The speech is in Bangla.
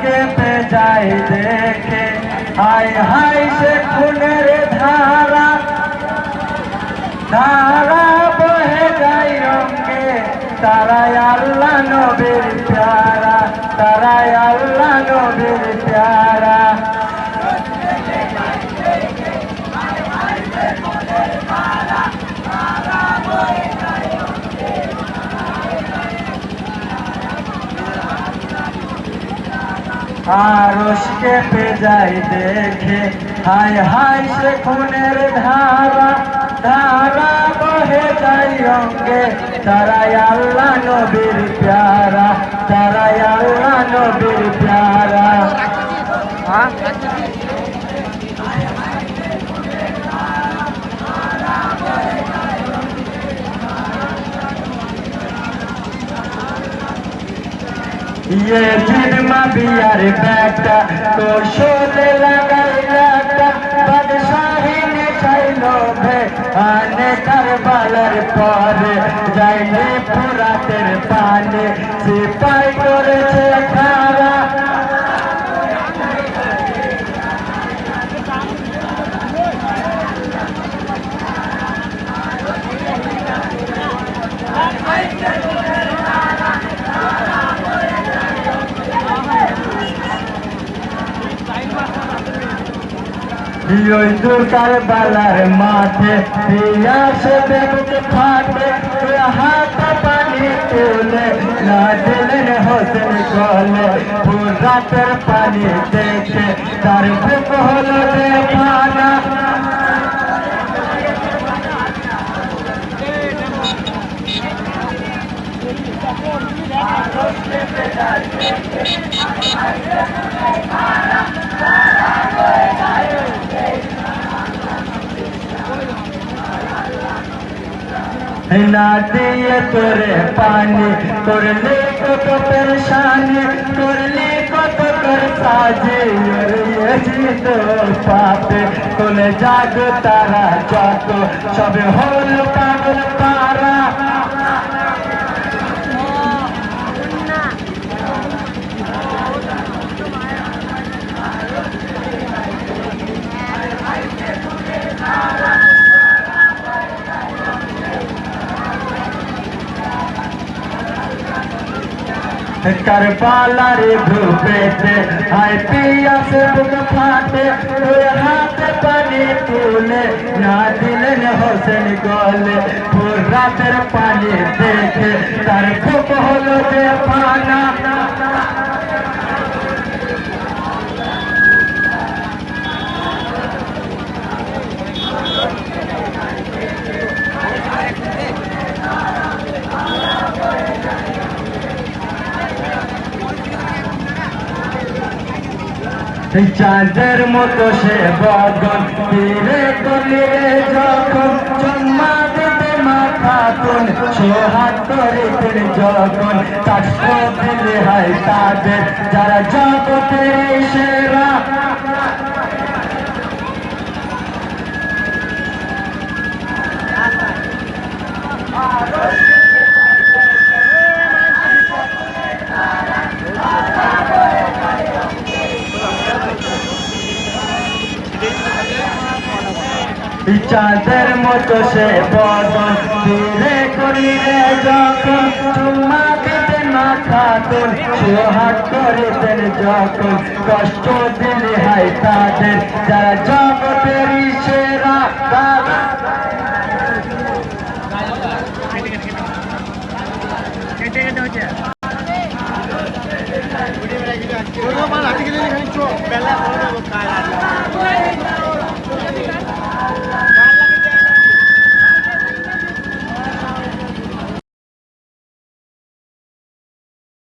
কেঁপে যায় দেখে, হায় হায় সে খুনের ধারা, ধারা বহে যায় অঙ্গে। তারাই আল্লাহ নবীর প্যারা, তারাই আল্লাহ নবীর প্যারা। আরশ কেঁপে যায় দেখে, হায় হায় সে খুনের ধারা, ধারা বহে যায় অঙ্গে। তারাই আল্লাহ নবীর প্যারা, তারাই আল্লাহ নবীর প্যারা। ये जिनमा बियार बेटा कौशले लगाई लाटा, बादशाही ने चाइलो भे आने करबालार परे, जाइले फुरातेर पानी सिपाही करेছে খাড়া। ওই দুর্গার বালার মাঠে পিয়াসে বুক ফাটে, হাত পানি তুলে না দিলেন হোসেন গলে। ফুরাতের পানি দেখে তার বুক হলো বেপানা। ना दिए तोरे पानी, करले कत परेशानी, करले कत कर साजे। ये जीत पापे कोले जाग तारा যত, সবে হল পাগল পারা। करबालार धूपेते हाय पियासे बुक फाटे, हाथ पानी तुले ना दिलेन হোসেন গলে। ফুরাতের পানি দেখে তার বুক হলো বেপানা। চাঁদের মতো সে বদন তীরে গলিরে যখন, চুম্মা দিতে মাথা তুন সোহাগ করিতেন যখন। কষ্ট দিলে হয় তাদের যারা জগতের সেরা। চাঁদের মতো সে বদন তীরে করিলে যখন, চুম্মা দিতেন মাথা তুন সোহাগ করিতেন যখন। কষ্ট দিলে হয় তাদের যারা জগতের সেরা। কেটে